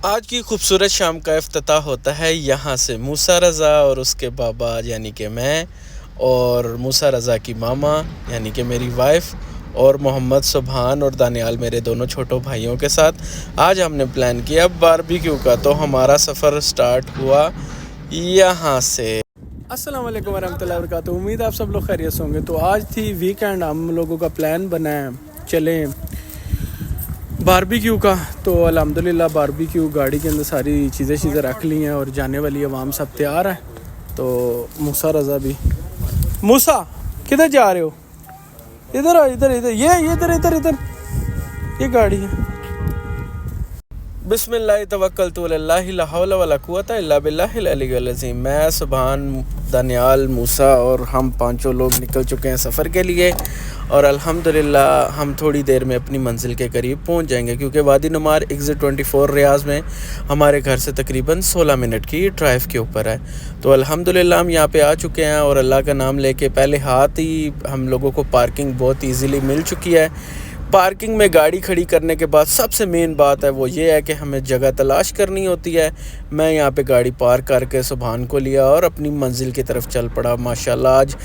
आज की खूबसूरत शाम का इफ्तिताह होता है यहाँ से मूसा रज़ा और उसके बाबा यानी कि मैं, और मूसा रज़ा की मामा यानी कि मेरी वाइफ़, और मोहम्मद सुबहान और दानियाल मेरे दोनों छोटों भाइयों के साथ आज हमने प्लान किया बारबेक्यू का। तो हमारा सफ़र स्टार्ट हुआ यहाँ से। अस्सलाम वालेकुम वरहमतुल्लाहि वबरकातुहू। उम्मीद आप सब लोग खैरियत से होंगे। तो आज थी वीकेंड, हम लोगों का प्लान बना है चलें बारबेक्यू का। तो अल्हम्दुलिल्लाह बारबेक्यू गाड़ी के अंदर सारी चीज़ें रख ली हैं और जाने वाली अवाम सब तैयार है। तो मूसा रज़ा भी, मूसा किधर जा रहे हो? इधर आओ, इधर इधर, ये इधर इधर इधर, ये गाड़ी है। बिस्मिल्लाह तवक्कलतु अलल्लाह ला हौला वला कुव्वता इल्ला बिल्लाहिल अलिय्यिल अज़ीम। मैं, सुबहान, दानियाल, मूसा और हम पांचों लोग निकल चुके हैं सफ़र के लिए और अल्हम्दुलिल्लाह हम थोड़ी देर में अपनी मंजिल के करीब पहुंच जाएंगे, क्योंकि वादी नुमार एग्ज़िट 24 रियाज़ में हमारे घर से तकरीबन 16 मिनट की ड्राइव के ऊपर है। तो अल्हम्दुलिल्लाह हम यहाँ पे आ चुके हैं और अल्लाह का नाम लेके पहले हाथ ही हम लोगों को पार्किंग बहुत ईज़िली मिल चुकी है। पार्किंग में गाड़ी खड़ी करने के बाद सबसे मेन बात है वो ये है कि हमें जगह तलाश करनी होती है। मैं यहाँ पे गाड़ी पार्क करके सुबहान को लिया और अपनी मंजिल की तरफ चल पड़ा। माशाल्लाह आज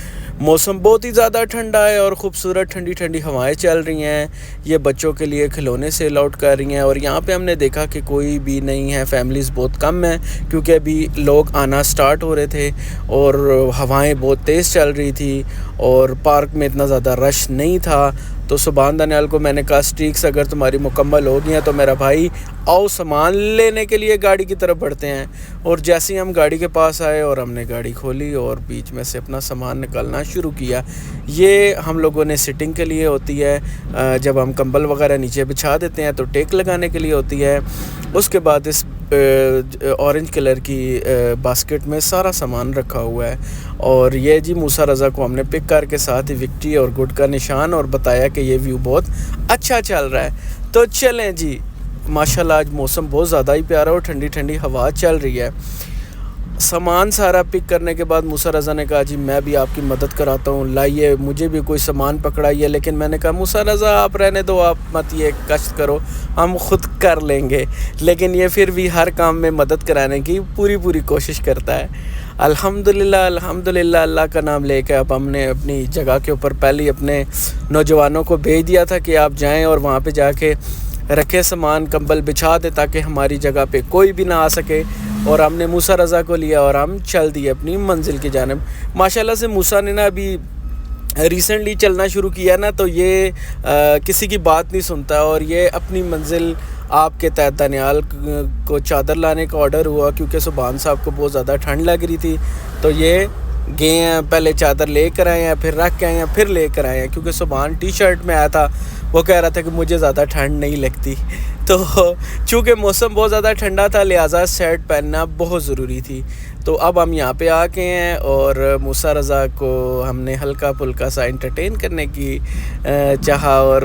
मौसम बहुत ही ज़्यादा ठंडा है और ख़ूबसूरत ठंडी ठंडी हवाएं चल रही हैं। ये बच्चों के लिए खिलौने सेल आउट कर रही हैं और यहाँ पे हमने देखा कि कोई भी नहीं है, फैमिलीज़ बहुत कम हैं, क्योंकि अभी लोग आना स्टार्ट हो रहे थे और हवाएं बहुत तेज़ चल रही थी और पार्क में इतना ज़्यादा रश नहीं था। तो सुबहान दानियाल को मैंने कहा स्ट्रीक्स अगर तुम्हारी मुकम्मल हो गई हैं तो मेरा भाई आओ सामान लेने के लिए गाड़ी की तरफ बढ़ते हैं। और जैसे ही हम गाड़ी के पास आए और हमने गाड़ी खोली और बीच में से अपना सामान निकालना शुरू किया। ये हम लोगों ने सिटिंग के लिए होती है, जब हम कंबल वगैरह नीचे बिछा देते हैं तो टेक लगाने के लिए होती है। उसके बाद इस ऑरेंज कलर की बास्केट में सारा सामान रखा हुआ है और ये जी मूसा रज़ा को हमने पिक करके साथ ही विक्ट्री और गुड का निशान और बताया कि ये व्यू बहुत अच्छा चल रहा है। तो चलें जी, माशाल्लाह आज मौसम बहुत ज़्यादा ही प्यारा और ठंडी ठंडी हवा चल रही है। सामान सारा पिक करने के बाद मूसा रज़ा ने कहा जी मैं भी आपकी मदद कराता हूँ, लाइए मुझे भी कोई सामान पकड़ाइए। लेकिन मैंने कहा मूसा रज़ा आप रहने दो, आप मत ये कष्ट करो, हम ख़ुद कर लेंगे। लेकिन ये फिर भी हर काम में मदद कराने की पूरी कोशिश करता है। अल्हम्दुलिल्लाह अल्हम्दुलिल्लाह, अल्लाह का नाम लेकर अब हमने अपनी जगह के ऊपर पहले ही अपने नौजवानों को भेज दिया था कि आप जाएँ और वहाँ पर जाके रखे सामान, कंबल बिछा दे ताकि हमारी जगह पे कोई भी ना आ सके। और हमने मूसा रज़ा को लिया और हम चल दिए अपनी मंजिल की जानिब। माशाल्लाह से मूसा ने ना अभी रिसेंटली चलना शुरू किया ना, तो ये किसी की बात नहीं सुनता और ये अपनी मंजिल आपके तहत दानियाल को चादर लाने का ऑर्डर हुआ, क्योंकि सुबहान साहब को बहुत ज़्यादा ठंड लग रही थी। तो ये गए हैं, पहले चादर लेकर आए हैं, फिर रख के आए हैं, फिर लेकर आए हैं, क्योंकि सुबहान टी शर्ट में आया था। वो कह रहा था कि मुझे ज़्यादा ठंड नहीं लगती। तो चूँकि मौसम बहुत ज़्यादा ठंडा था लिहाजा शर्ट पहनना बहुत ज़रूरी थी। तो अब हम यहाँ पे आके हैं और मूसा रज़ा को हमने हल्का फुल्का सा एंटरटेन करने की चाहा और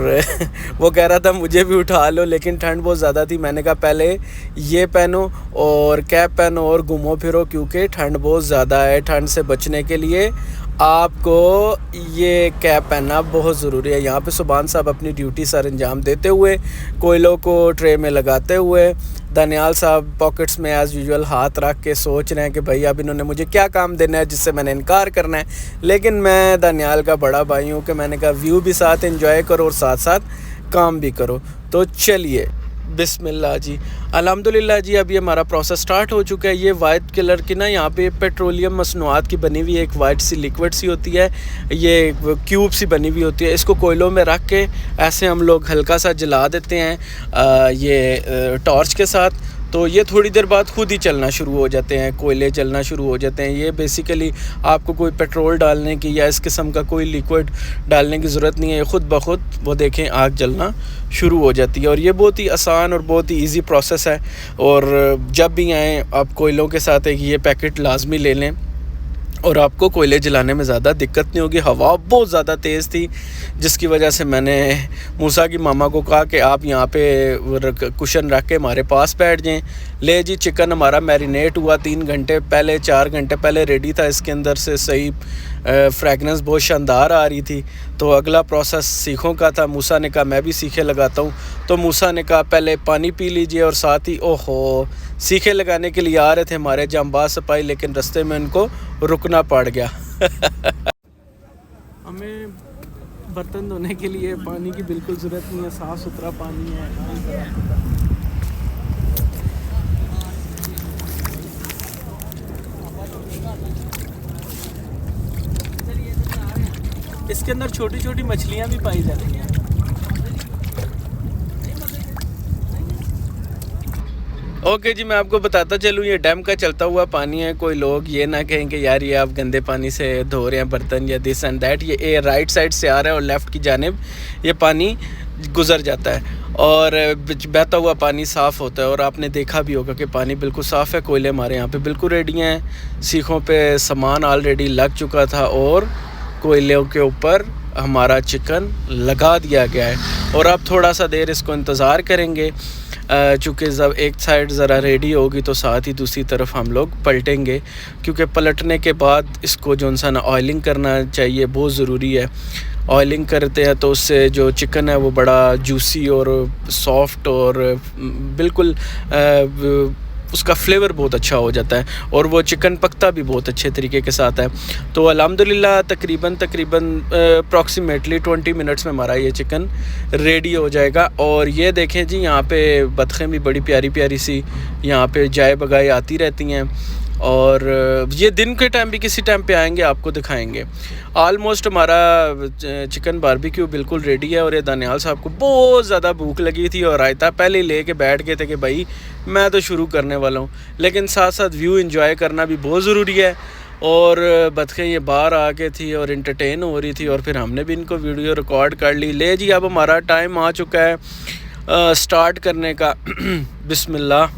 वो कह रहा था मुझे भी उठा लो, लेकिन ठंड बहुत ज़्यादा थी। मैंने कहा पहले ये पहनो और कैप पहनो और घूमो फिरो, क्योंकि ठंड बहुत ज़्यादा है। ठंड से बचने के लिए आपको ये कैप पहनना बहुत ज़रूरी है। यहाँ पे सुबहान साहब अपनी ड्यूटी सर अंजाम देते हुए, कोयलों को ट्रे में लगाते हुए, दानियाल साहब पॉकेट्स में एज़ यूजुअल हाथ रख के सोच रहे हैं कि भाई अब इन्होंने मुझे क्या काम देना है जिससे मैंने इनकार करना है। लेकिन मैं दानियाल का बड़ा भाई हूँ कि मैंने कहा व्यू भी साथ एंजॉय करो और साथ साथ काम भी करो। तो चलिए बिस्मिल्लाह जी, अल्हम्दुलिल्लाह जी। अभी हमारा प्रोसेस स्टार्ट हो चुका है। ये वाइट कलर की ना यहाँ पे पेट्रोलियम मसनूआत की बनी हुई एक वाइट सी लिक्विड सी होती है, ये क्यूब सी बनी हुई होती है। इसको कोयलों में रख के ऐसे हम लोग हल्का सा जला देते हैं ये टॉर्च के साथ। तो ये थोड़ी देर बाद खुद ही चलना शुरू हो जाते हैं, कोयले जलना शुरू हो जाते हैं। ये बेसिकली आपको कोई पेट्रोल डालने की या इस किस्म का कोई लिक्विड डालने की ज़रूरत नहीं है, ख़ुद ब खुद वो देखें आग जलना शुरू हो जाती है। और ये बहुत ही आसान और बहुत ही इजी प्रोसेस है। और जब भी आएँ आप कोयलों के साथ एक ये पैकेट लाजमी ले लें और आपको कोयले जलाने में ज़्यादा दिक्कत नहीं होगी। हवा बहुत ज़्यादा तेज़ थी, जिसकी वजह से मैंने मूसा की मामा को कहा कि आप यहाँ पे कुशन रख के हमारे पास बैठ जाएं। ले जी, चिकन हमारा मैरिनेट हुआ 3 घंटे पहले, 4 घंटे पहले रेडी था। इसके अंदर से सही फ्रेगनेंस बहुत शानदार आ रही थी। तो अगला प्रोसेस सीखों का था। मूसा ने कहा मैं भी सीखे लगाता हूँ। तो मूसा ने कहा पहले पानी पी लीजिए, और साथ ही ओहो, सीखे लगाने के लिए आ रहे थे हमारे जांबाज सिपाही, लेकिन रास्ते में उनको रुकना पड़ गया। हमें बर्तन धोने के लिए पानी की बिल्कुल ज़रूरत नहीं है, साफ़ सुथरा पानी है। इसके अंदर छोटी छोटी मछलियाँ भी पाई जाती हैं। ओके जी, मैं आपको बताता चलूँ, ये डैम का चलता हुआ पानी है। कोई लोग ये ना कहें कि यार ये आप गंदे पानी से धो रहे हैं बर्तन या दिस एंड दैट। ये राइट साइड से आ रहा है और लेफ़्ट की जानिब ये पानी गुज़र जाता है, और बहता हुआ पानी साफ़ होता है। और आपने देखा भी होगा कि पानी बिल्कुल साफ़ है। कोयले हमारे यहाँ पे बिल्कुल रेडी हैं। सीखों पे सामान ऑलरेडी लग चुका था, और कोयलों के ऊपर हमारा चिकन लगा दिया गया है। और अब थोड़ा सा देर इसको इंतज़ार करेंगे, चूँकि जब एक साइड ज़रा रेडी होगी तो साथ ही दूसरी तरफ हम लोग पलटेंगे, क्योंकि पलटने के बाद इसको जो सा ना ऑयलिंग करना चाहिए, बहुत ज़रूरी है। ऑयलिंग करते हैं तो उससे जो चिकन है वो बड़ा जूसी और सॉफ्ट और बिल्कुल उसका फ्लेवर बहुत अच्छा हो जाता है, और वो चिकन पकता भी बहुत अच्छे तरीके के साथ है। तो अल्हम्दुलिल्लाह तकरीबन अप्रॉक्सीमेटली 20 मिनट्स में हमारा ये चिकन रेडी हो जाएगा। और ये देखें जी, यहाँ पे बतखें भी बड़ी प्यारी प्यारी सी यहाँ पे जाए बगाए आती रहती हैं, और ये दिन के टाइम भी किसी टाइम पे आएंगे, आपको दिखाएंगे। आलमोस्ट हमारा चिकन बारबेक्यू बिल्कुल रेडी है। और ये दानियाल साहब को बहुत ज़्यादा भूख लगी थी, और रायता पहले ही ले के बैठ गए थे कि भाई मैं तो शुरू करने वाला हूँ, लेकिन साथ साथ व्यू एंजॉय करना भी बहुत ज़रूरी है। और बतखें ये बाहर आ के थी और इंटरटेन हो रही थी, और फिर हमने भी इनको वीडियो रिकॉर्ड कर ली। ले जी, अब हमारा टाइम आ चुका है स्टार्ट करने का। बिस्मिल्लाह।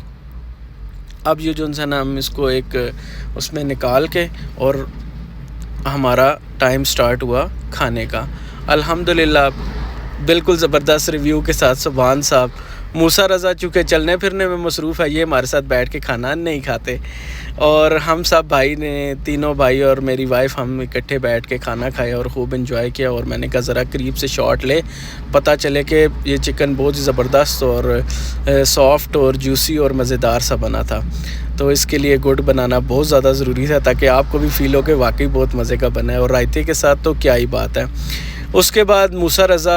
अब ये जो सा ना हम इसको एक उसमें निकाल के, और हमारा टाइम स्टार्ट हुआ खाने का। अल्हम्दुलिल्लाह बिल्कुल ज़बरदस्त रिव्यू के साथ। सुभान साहब, मूसा रज़ा चूँकि चलने फिरने में मसरूफ़ है, ये हमारे साथ बैठ के खाना नहीं खाते, और हम सब भाई ने, तीनों भाई और मेरी वाइफ, हम इकट्ठे बैठ के खाना खाया और खूब एंजॉय किया। और मैंने कहा ज़रा करीब से शॉट ले, पता चले कि ये चिकन बहुत ही ज़बरदस्त और सॉफ्ट और जूसी और मज़ेदार सा बना था। तो इसके लिए गुड बनाना बहुत ज़्यादा ज़रूरी था, ताकि आपको भी फ़ील हो कि वाकई बहुत मज़े का बना है। और रायते के साथ तो क्या ही बात है। उसके बाद मूसा रज़ा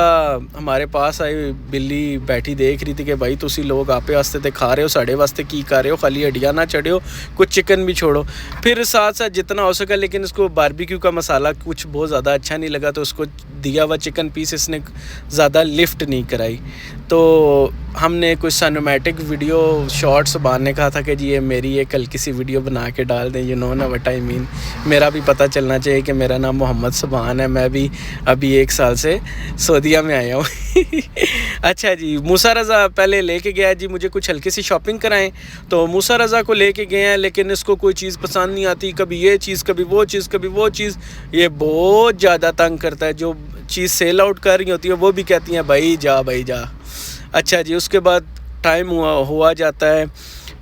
हमारे पास आई, बिल्ली बैठी देख रही थी कि भाई तुसी लोग आपे वास्ते ते खा रहे हो, साढ़े वास्ते की कर रहे हो, खाली हड्डियाँ ना चढ़ियो, कुछ चिकन भी छोड़ो। फिर साथ साथ जितना हो सका, लेकिन इसको बारबेक्यू का मसाला कुछ बहुत ज़्यादा अच्छा नहीं लगा, तो उसको दिया हुआ चिकन पीस इसने ज़्यादा लिफ्ट नहीं कराई। तो हमने कुछ सिनेमैटिक वीडियो शॉर्ट्स बांधने कहा था कि जी ये मेरी एक हल्की सी वीडियो बना के डाल दें, यू नो ना व्हाट आई मीन। मेरा भी पता चलना चाहिए कि मेरा नाम मोहम्मद सुभान है, मैं भी अभी 1 साल से सऊदीया में आया हूँ। अच्छा जी, मूसा रज़ा पहले लेके गया जी, मुझे कुछ हल्की सी शॉपिंग कराएं। तो मूसा रज़ा को लेके गए हैं, लेकिन इसको कोई चीज़ पसंद नहीं आती, कभी ये चीज़, कभी वो चीज़, कभी वो चीज़। ये बहुत ज़्यादा तंग करता है। जो चीज़ सेल आउट कर रही होती है वो भी कहती हैं भाई जा भाई जा। अच्छा जी, उसके बाद टाइम हुआ जाता है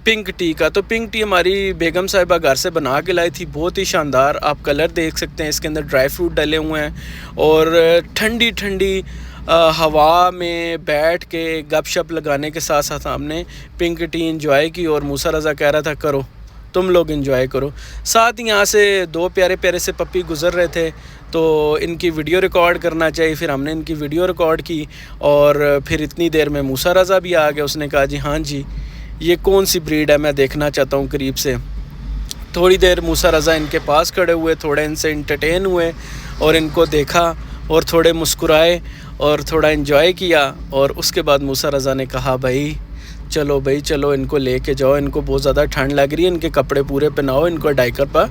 पिंक टी का। तो पिंक टी हमारी बेगम साहिबा घर से बना के लाई थी, बहुत ही शानदार। आप कलर देख सकते हैं, इसके अंदर ड्राई फ्रूट डले हुए हैं, और ठंडी ठंडी हवा में बैठ के गपशप लगाने के साथ साथ हमने पिंक टी इंजॉय की। और मूसा रज़ा कह रहा था करो, तुम लोग एंजॉय करो। साथ ही यहाँ से 2 प्यारे प्यारे से पप्पी गुज़र रहे थे, तो इनकी वीडियो रिकॉर्ड करना चाहिए। फिर हमने इनकी वीडियो रिकॉर्ड की, और फिर इतनी देर में मूसा रज़ा भी आ गया। उसने कहा जी हाँ जी, ये कौन सी ब्रीड है, मैं देखना चाहता हूँ करीब से। थोड़ी देर मूसा रज़ा इनके पास खड़े हुए, थोड़े इनसे इंटरटेन हुए, और इनको देखा, और थोड़े मुस्कुराए, और थोड़ा एंजॉय किया। और उसके बाद मूसा रज़ा ने कहा भाई चलो इनको लेके जाओ, इनको बहुत ज़्यादा ठंड लग रही है, इनके कपड़े पूरे पहनाओ, इनको डाइपर पर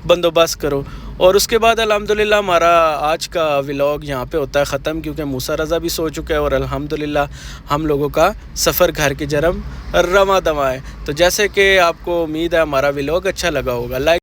बंदोबस्त करो। और उसके बाद अल्हम्दुलिल्लाह हमारा आज का व्लॉग यहाँ पे होता है ख़त्म, क्योंकि मूसा रज़ा भी सो चुका है, और अल्हम्दुलिल्लाह हम लोगों का सफ़र घर की जरम रवां दवां है। तो जैसे कि आपको उम्मीद है हमारा व्लॉग अच्छा लगा होगा, लाइक